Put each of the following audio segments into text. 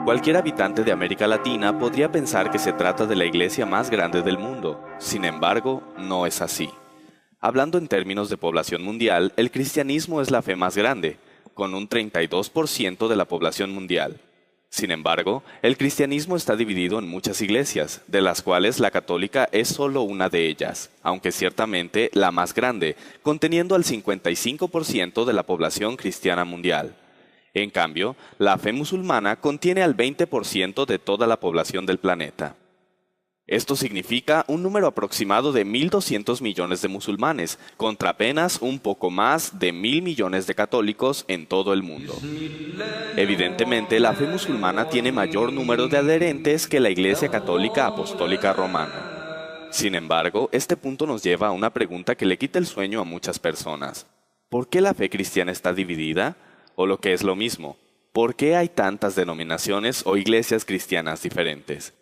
Cualquier habitante de América Latina podría pensar que se trata de la iglesia más grande del mundo. Sin embargo, no es así. Hablando en términos de población mundial, el cristianismo es la fe más grande, con un 32% de la población mundial. Sin embargo, el cristianismo está dividido en muchas iglesias, de las cuales la católica es solo una de ellas, aunque ciertamente la más grande, conteniendo al 55% de la población cristiana mundial. En cambio, la fe musulmana contiene al 20% de toda la población del planeta. Esto significa un número aproximado de 1.200 millones de musulmanes, contra apenas un poco más de 1.000 millones de católicos en todo el mundo. Evidentemente, la fe musulmana tiene mayor número de adherentes que la Iglesia Católica Apostólica Romana. Sin embargo, este punto nos lleva a una pregunta que le quita el sueño a muchas personas. ¿Por qué la fe cristiana está dividida? O lo que es lo mismo, ¿por qué hay tantas denominaciones o iglesias cristianas diferentes?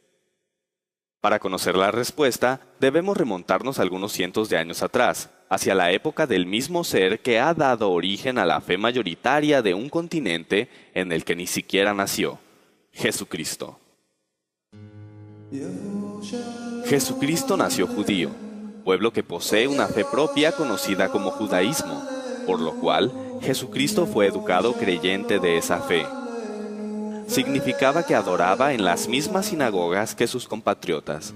Para conocer la respuesta, debemos remontarnos algunos cientos de años atrás, hacia la época del mismo ser que ha dado origen a la fe mayoritaria de un continente en el que ni siquiera nació, Jesucristo. Jesucristo nació judío, pueblo que posee una fe propia conocida como judaísmo, por lo cual Jesucristo fue educado creyente de esa fe. Significaba que adoraba en las mismas sinagogas que sus compatriotas.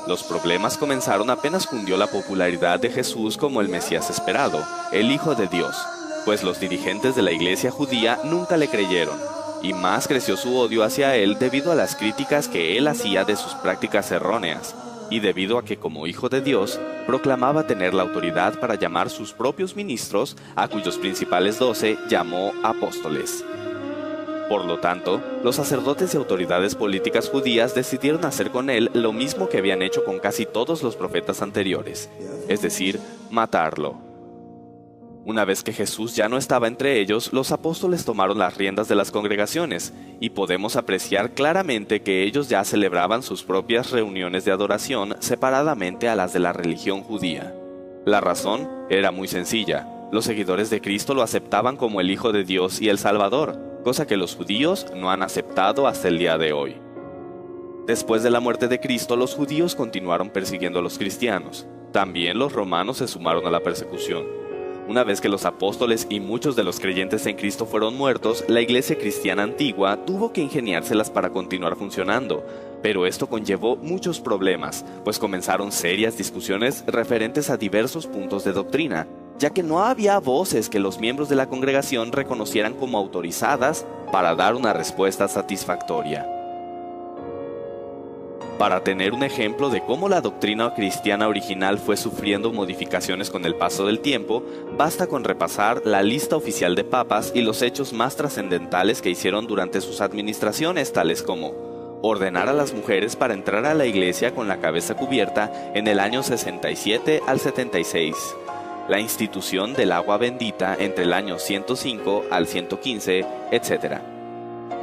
Los problemas comenzaron apenas cundió la popularidad de Jesús como el Mesías esperado, el Hijo de Dios, pues los dirigentes de la iglesia judía nunca le creyeron, y más creció su odio hacia él debido a las críticas que él hacía de sus prácticas erróneas, y debido a que como Hijo de Dios, proclamaba tener la autoridad para llamar sus propios ministros, a cuyos principales 12 llamó apóstoles. Por lo tanto, los sacerdotes y autoridades políticas judías decidieron hacer con él lo mismo que habían hecho con casi todos los profetas anteriores, es decir, matarlo. Una vez que Jesús ya no estaba entre ellos, los apóstoles tomaron las riendas de las congregaciones, y podemos apreciar claramente que ellos ya celebraban sus propias reuniones de adoración separadamente a las de la religión judía. La razón era muy sencilla: los seguidores de Cristo lo aceptaban como el Hijo de Dios y el Salvador, cosa que los judíos no han aceptado hasta el día de hoy. Después de la muerte de Cristo, los judíos continuaron persiguiendo a los cristianos. También los romanos se sumaron a la persecución. Una vez que los apóstoles y muchos de los creyentes en Cristo fueron muertos, la iglesia cristiana antigua tuvo que ingeniárselas para continuar funcionando, pero esto conllevó muchos problemas, pues comenzaron serias discusiones referentes a diversos puntos de doctrina, ya que no había voces que los miembros de la congregación reconocieran como autorizadas para dar una respuesta satisfactoria. Para tener un ejemplo de cómo la doctrina cristiana original fue sufriendo modificaciones con el paso del tiempo, basta con repasar la lista oficial de papas y los hechos más trascendentales que hicieron durante sus administraciones, tales como ordenar a las mujeres para entrar a la iglesia con la cabeza cubierta en el año 67 al 76, la institución del agua bendita entre el año 105 al 115, etc.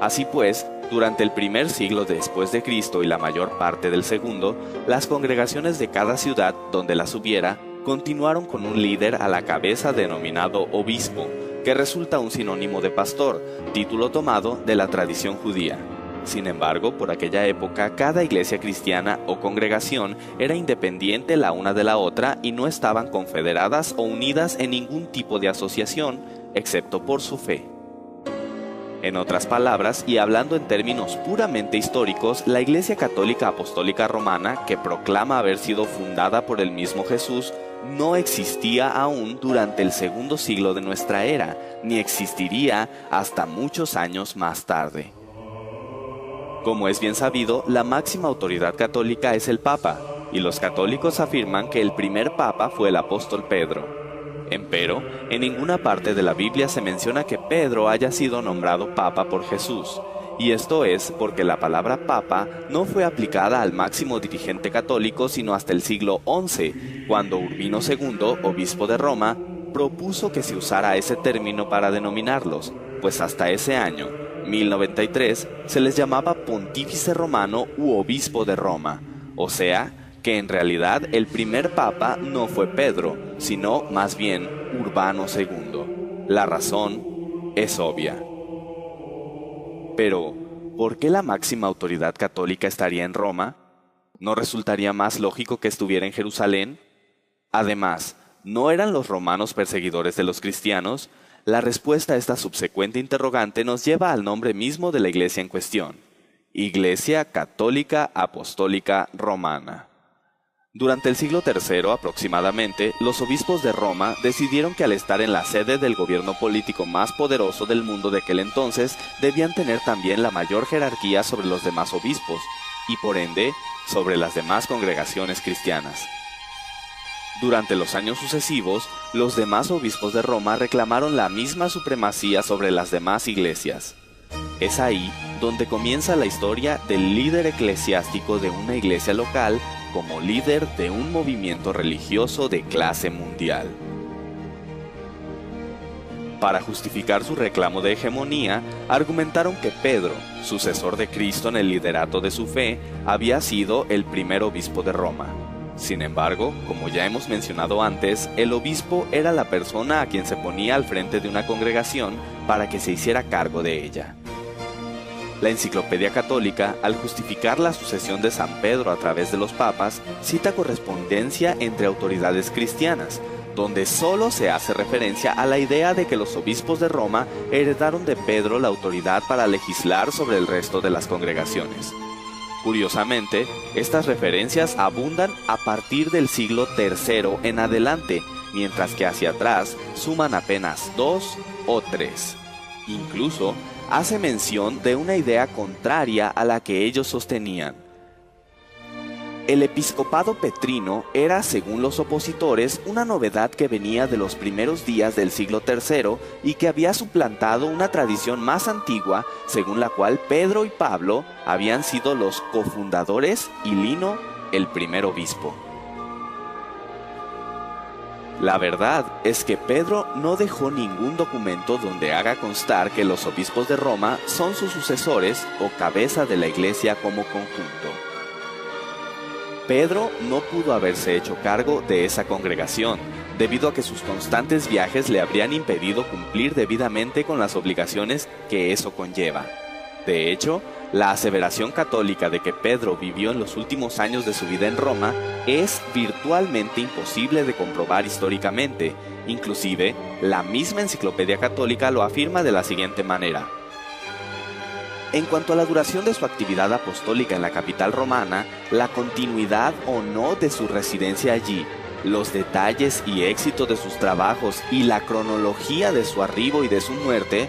Así pues, durante el primer siglo después de Cristo y la mayor parte del segundo, las congregaciones de cada ciudad donde las hubiera continuaron con un líder a la cabeza denominado obispo, que resulta un sinónimo de pastor, título tomado de la tradición judía. Sin embargo, por aquella época, cada iglesia cristiana o congregación era independiente la una de la otra y no estaban confederadas o unidas en ningún tipo de asociación, excepto por su fe. En otras palabras, y hablando en términos puramente históricos, la Iglesia Católica Apostólica Romana, que proclama haber sido fundada por el mismo Jesús, no existía aún durante el segundo siglo de nuestra era, ni existiría hasta muchos años más tarde. Como es bien sabido, la máxima autoridad católica es el Papa, y los católicos afirman que el primer Papa fue el apóstol Pedro. Empero, en ninguna parte de la Biblia se menciona que Pedro haya sido nombrado Papa por Jesús, y esto es porque la palabra Papa no fue aplicada al máximo dirigente católico sino hasta el siglo XI, cuando Urbino II, obispo de Roma, propuso que se usara ese término para denominarlos, pues hasta ese año, 1093, se les llamaba Pontífice Romano u Obispo de Roma, o sea, que en realidad el primer papa no fue Pedro, sino más bien Urbano II. La razón es obvia. Pero, ¿por qué la máxima autoridad católica estaría en Roma? ¿No resultaría más lógico que estuviera en Jerusalén? Además, ¿no eran los romanos perseguidores de los cristianos? La respuesta a esta subsecuente interrogante nos lleva al nombre mismo de la iglesia en cuestión: Iglesia Católica Apostólica Romana. Durante el siglo III aproximadamente, los obispos de Roma decidieron que al estar en la sede del gobierno político más poderoso del mundo de aquel entonces, debían tener también la mayor jerarquía sobre los demás obispos, y por ende, sobre las demás congregaciones cristianas. Durante los años sucesivos, los demás obispos de Roma reclamaron la misma supremacía sobre las demás iglesias. Es ahí donde comienza la historia del líder eclesiástico de una iglesia local como líder de un movimiento religioso de clase mundial. Para justificar su reclamo de hegemonía, argumentaron que Pedro, sucesor de Cristo en el liderato de su fe, había sido el primer obispo de Roma. Sin embargo, como ya hemos mencionado antes, el obispo era la persona a quien se ponía al frente de una congregación para que se hiciera cargo de ella. La Enciclopedia Católica, al justificar la sucesión de San Pedro a través de los papas, cita correspondencia entre autoridades cristianas, donde solo se hace referencia a la idea de que los obispos de Roma heredaron de Pedro la autoridad para legislar sobre el resto de las congregaciones. Curiosamente, estas referencias abundan a partir del siglo III en adelante, mientras que hacia atrás suman apenas 2 o 3. Incluso, hace mención de una idea contraria a la que ellos sostenían. El episcopado petrino era, según los opositores, una novedad que venía de los primeros días del siglo III y que había suplantado una tradición más antigua, según la cual Pedro y Pablo habían sido los cofundadores y Lino el primer obispo. La verdad es que Pedro no dejó ningún documento donde haga constar que los obispos de Roma son sus sucesores o cabeza de la iglesia como conjunto. Pedro no pudo haberse hecho cargo de esa congregación, debido a que sus constantes viajes le habrían impedido cumplir debidamente con las obligaciones que eso conlleva. De hecho, la aseveración católica de que Pedro vivió en los últimos años de su vida en Roma es virtualmente imposible de comprobar históricamente. Inclusive, la misma Enciclopedia Católica lo afirma de la siguiente manera. En cuanto a la duración de su actividad apostólica en la capital romana, la continuidad o no de su residencia allí, los detalles y éxito de sus trabajos y la cronología de su arribo y de su muerte,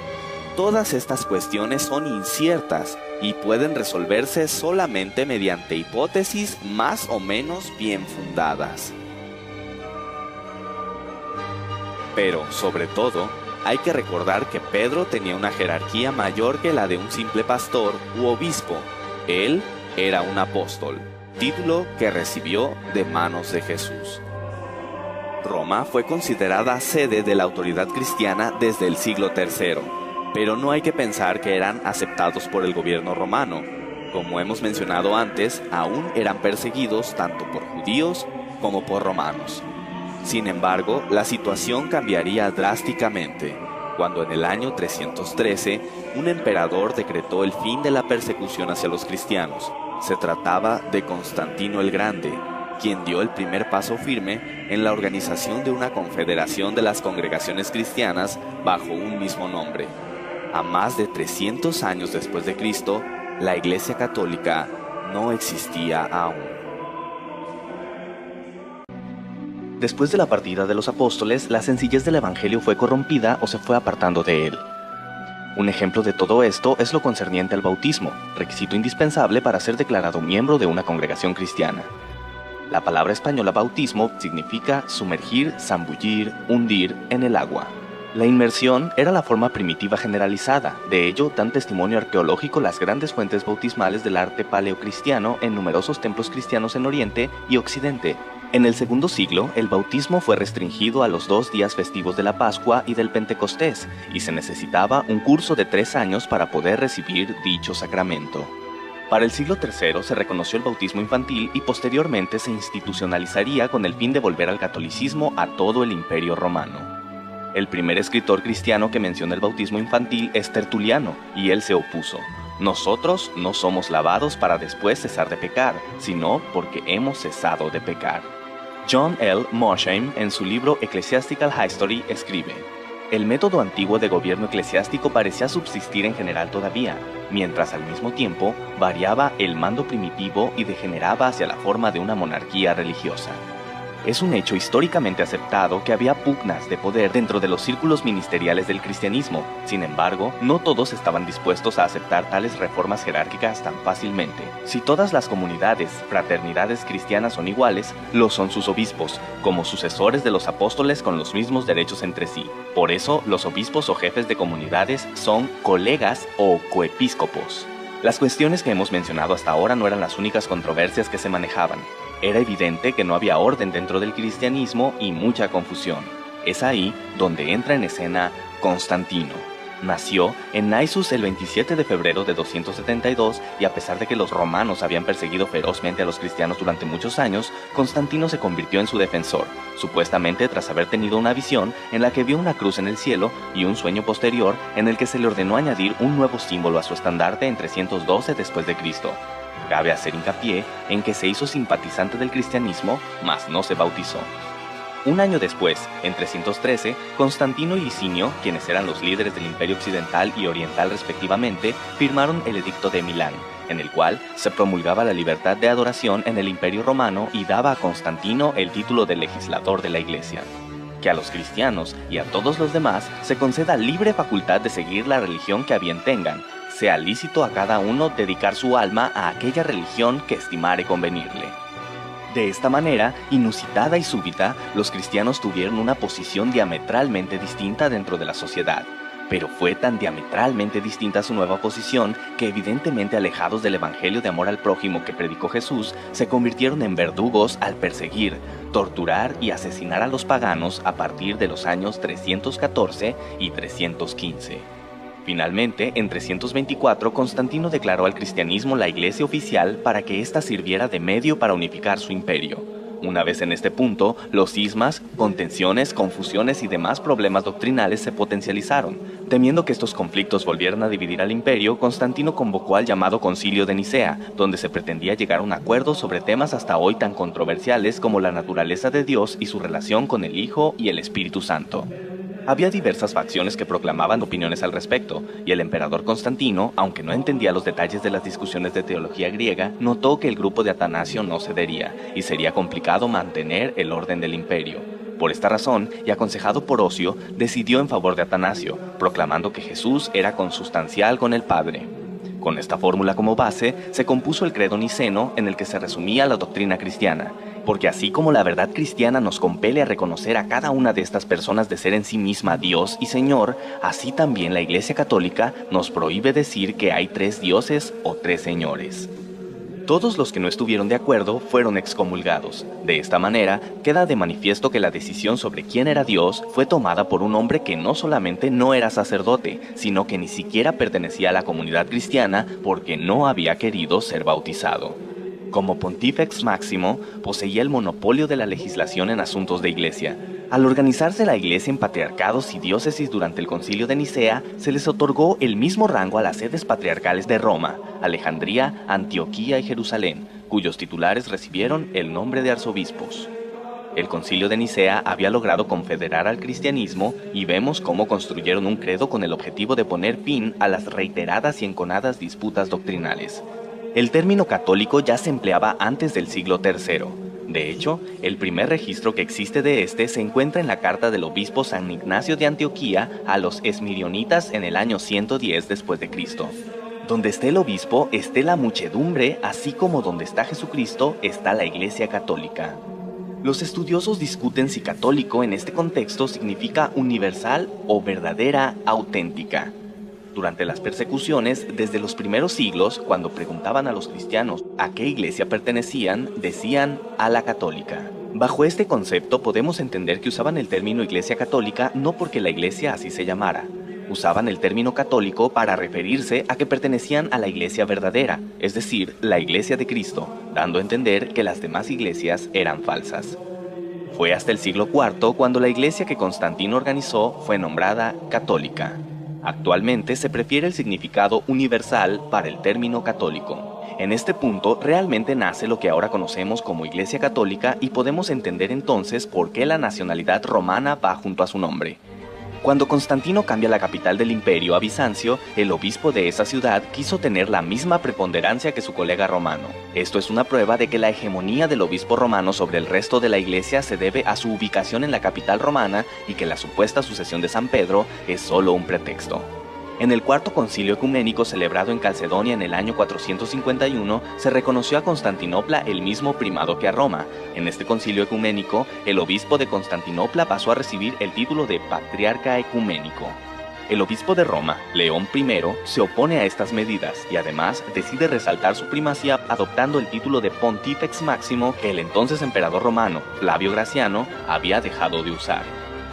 todas estas cuestiones son inciertas y pueden resolverse solamente mediante hipótesis más o menos bien fundadas. Pero, sobre todo, hay que recordar que Pedro tenía una jerarquía mayor que la de un simple pastor u obispo. Él era un apóstol, título que recibió de manos de Jesús. Roma fue considerada sede de la autoridad cristiana desde el siglo III, pero no hay que pensar que eran aceptados por el gobierno romano. Como hemos mencionado antes, aún eran perseguidos tanto por judíos como por romanos. Sin embargo, la situación cambiaría drásticamente, cuando en el año 313, un emperador decretó el fin de la persecución hacia los cristianos. Se trataba de Constantino el Grande, quien dio el primer paso firme en la organización de una confederación de las congregaciones cristianas bajo un mismo nombre. A más de 300 años después de Cristo, la Iglesia Católica no existía aún. Después de la partida de los apóstoles, la sencillez del evangelio fue corrompida o se fue apartando de él. Un ejemplo de todo esto es lo concerniente al bautismo, requisito indispensable para ser declarado miembro de una congregación cristiana. La palabra española bautismo significa sumergir, zambullir, hundir en el agua. La inmersión era la forma primitiva generalizada, de ello dan testimonio arqueológico las grandes fuentes bautismales del arte paleocristiano en numerosos templos cristianos en Oriente y Occidente. En el segundo siglo, el bautismo fue restringido a los 2 días festivos de la Pascua y del Pentecostés, y se necesitaba un curso de 3 años para poder recibir dicho sacramento. Para el siglo III se reconoció el bautismo infantil y posteriormente se institucionalizaría con el fin de volver al catolicismo a todo el Imperio Romano. El primer escritor cristiano que menciona el bautismo infantil es Tertuliano, y él se opuso. Nosotros no somos lavados para después cesar de pecar, sino porque hemos cesado de pecar. John L. Mosheim, en su libro Ecclesiastical History, escribe: el método antiguo de gobierno eclesiástico parecía subsistir en general todavía, mientras al mismo tiempo variaba el mando primitivo y degeneraba hacia la forma de una monarquía religiosa. Es un hecho históricamente aceptado que había pugnas de poder dentro de los círculos ministeriales del cristianismo. Sin embargo, no todos estaban dispuestos a aceptar tales reformas jerárquicas tan fácilmente. Si todas las comunidades, fraternidades cristianas son iguales, lo son sus obispos, como sucesores de los apóstoles con los mismos derechos entre sí. Por eso, los obispos o jefes de comunidades son colegas o coepiscopos. Las cuestiones que hemos mencionado hasta ahora no eran las únicas controversias que se manejaban. Era evidente que no había orden dentro del cristianismo y mucha confusión. Es ahí donde entra en escena Constantino. Nació en Naissus el 27 de febrero de 272 y a pesar de que los romanos habían perseguido ferozmente a los cristianos durante muchos años, Constantino se convirtió en su defensor, supuestamente tras haber tenido una visión en la que vio una cruz en el cielo y un sueño posterior en el que se le ordenó añadir un nuevo símbolo a su estandarte en 312 después de Cristo. Cabe hacer hincapié en que se hizo simpatizante del cristianismo, mas no se bautizó. Un año después, en 313, Constantino y Licinio, quienes eran los líderes del Imperio Occidental y Oriental respectivamente, firmaron el Edicto de Milán, en el cual se promulgaba la libertad de adoración en el Imperio Romano y daba a Constantino el título de legislador de la Iglesia. Que a los cristianos y a todos los demás se conceda libre facultad de seguir la religión que a bien tengan, sea lícito a cada uno dedicar su alma a aquella religión que estimare convenirle. De esta manera, inusitada y súbita, los cristianos tuvieron una posición diametralmente distinta dentro de la sociedad. Pero fue tan diametralmente distinta su nueva posición que, evidentemente alejados del evangelio de amor al prójimo que predicó Jesús, se convirtieron en verdugos al perseguir, torturar y asesinar a los paganos a partir de los años 314 y 315. Finalmente, en 324, Constantino declaró al cristianismo la iglesia oficial para que ésta sirviera de medio para unificar su imperio. Una vez en este punto, los cismas, contenciones, confusiones y demás problemas doctrinales se potencializaron. Temiendo que estos conflictos volvieran a dividir al imperio, Constantino convocó al llamado Concilio de Nicea, donde se pretendía llegar a un acuerdo sobre temas hasta hoy tan controversiales como la naturaleza de Dios y su relación con el Hijo y el Espíritu Santo. Había diversas facciones que proclamaban opiniones al respecto, y el emperador Constantino, aunque no entendía los detalles de las discusiones de teología griega, notó que el grupo de Atanasio no cedería, y sería complicado mantener el orden del imperio. Por esta razón, y aconsejado por Ocio, decidió en favor de Atanasio, proclamando que Jesús era consustancial con el Padre. Con esta fórmula como base, se compuso el credo niceno en el que se resumía la doctrina cristiana, porque así como la verdad cristiana nos compele a reconocer a cada una de estas personas de ser en sí misma Dios y Señor, así también la Iglesia Católica nos prohíbe decir que hay tres dioses o tres señores. Todos los que no estuvieron de acuerdo fueron excomulgados. De esta manera, queda de manifiesto que la decisión sobre quién era Dios fue tomada por un hombre que no solamente no era sacerdote, sino que ni siquiera pertenecía a la comunidad cristiana porque no había querido ser bautizado. Como Pontífex Máximo, poseía el monopolio de la legislación en asuntos de iglesia. Al organizarse la iglesia en patriarcados y diócesis durante el Concilio de Nicea, se les otorgó el mismo rango a las sedes patriarcales de Roma, Alejandría, Antioquía y Jerusalén, cuyos titulares recibieron el nombre de arzobispos. El Concilio de Nicea había logrado confederar al cristianismo y vemos cómo construyeron un credo con el objetivo de poner fin a las reiteradas y enconadas disputas doctrinales. El término católico ya se empleaba antes del siglo III. De hecho, el primer registro que existe de este se encuentra en la carta del obispo San Ignacio de Antioquía a los esmirionitas en el año 110 después de Cristo. Donde esté el obispo, esté la muchedumbre, así como donde está Jesucristo, está la Iglesia Católica. Los estudiosos discuten si católico en este contexto significa universal o verdadera, auténtica. Durante las persecuciones, desde los primeros siglos, cuando preguntaban a los cristianos a qué iglesia pertenecían, decían a la católica. Bajo este concepto podemos entender que usaban el término iglesia católica no porque la iglesia así se llamara. Usaban el término católico para referirse a que pertenecían a la iglesia verdadera, es decir, la iglesia de Cristo, dando a entender que las demás iglesias eran falsas. Fue hasta el siglo IV cuando la iglesia que Constantino organizó fue nombrada católica. Actualmente se prefiere el significado universal para el término católico. En este punto realmente nace lo que ahora conocemos como Iglesia Católica y podemos entender entonces por qué la nacionalidad romana va junto a su nombre. Cuando Constantino cambia la capital del imperio a Bizancio, el obispo de esa ciudad quiso tener la misma preponderancia que su colega romano. Esto es una prueba de que la hegemonía del obispo romano sobre el resto de la iglesia se debe a su ubicación en la capital romana y que la supuesta sucesión de San Pedro es solo un pretexto. En el Cuarto Concilio Ecuménico celebrado en Calcedonia en el año 451, se reconoció a Constantinopla el mismo primado que a Roma. En este concilio ecuménico, el obispo de Constantinopla pasó a recibir el título de Patriarca Ecuménico. El obispo de Roma, León I, se opone a estas medidas y además decide resaltar su primacía adoptando el título de Pontifex Máximo que el entonces emperador romano, Flavio Graciano, había dejado de usar.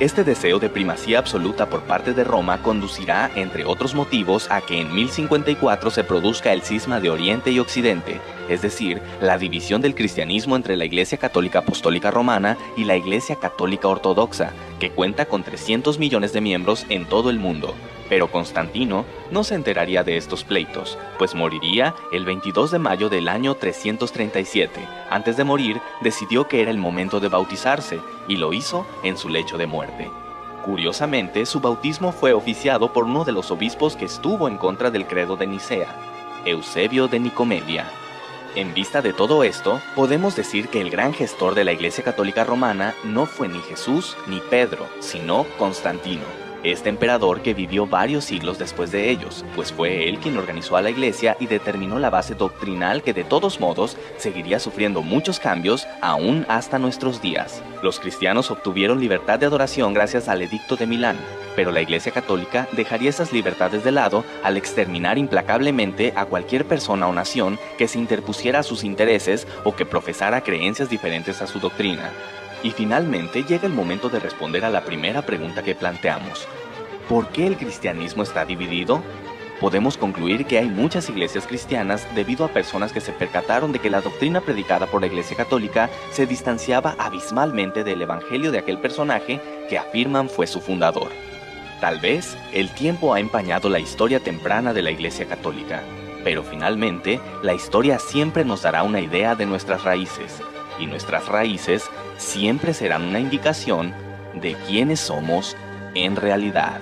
Este deseo de primacía absoluta por parte de Roma conducirá, entre otros motivos, a que en 1054 se produzca el cisma de Oriente y Occidente, es decir, la división del cristianismo entre la Iglesia Católica Apostólica Romana y la Iglesia Católica Ortodoxa, que cuenta con 300 millones de miembros en todo el mundo. Pero Constantino no se enteraría de estos pleitos, pues moriría el 22 de mayo del año 337. Antes de morir, decidió que era el momento de bautizarse, y lo hizo en su lecho de muerte. Curiosamente, su bautismo fue oficiado por uno de los obispos que estuvo en contra del credo de Nicea, Eusebio de Nicomedia. En vista de todo esto, podemos decir que el gran gestor de la Iglesia Católica Romana no fue ni Jesús ni Pedro, sino Constantino, este emperador que vivió varios siglos después de ellos, pues fue él quien organizó a la Iglesia y determinó la base doctrinal que de todos modos seguiría sufriendo muchos cambios aún hasta nuestros días. Los cristianos obtuvieron libertad de adoración gracias al Edicto de Milán, pero la Iglesia Católica dejaría esas libertades de lado al exterminar implacablemente a cualquier persona o nación que se interpusiera a sus intereses o que profesara creencias diferentes a su doctrina. Y finalmente llega el momento de responder a la primera pregunta que planteamos. ¿Por qué el cristianismo está dividido? Podemos concluir que hay muchas iglesias cristianas debido a personas que se percataron de que la doctrina predicada por la Iglesia Católica se distanciaba abismalmente del evangelio de aquel personaje que afirman fue su fundador. Tal vez el tiempo ha empañado la historia temprana de la Iglesia Católica, pero finalmente la historia siempre nos dará una idea de nuestras raíces, y nuestras raíces siempre serán una indicación de quiénes somos en realidad.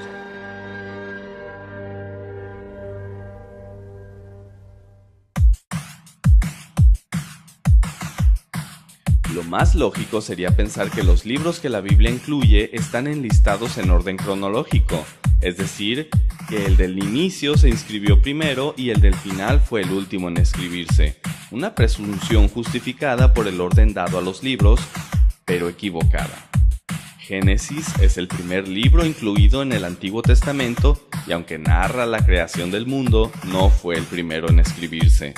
Lo más lógico sería pensar que los libros que la Biblia incluye están enlistados en orden cronológico, es decir, que el del inicio se inscribió primero y el del final fue el último en escribirse. Una presunción justificada por el orden dado a los libros, pero equivocada. Génesis es el primer libro incluido en el Antiguo Testamento y aunque narra la creación del mundo, no fue el primero en escribirse.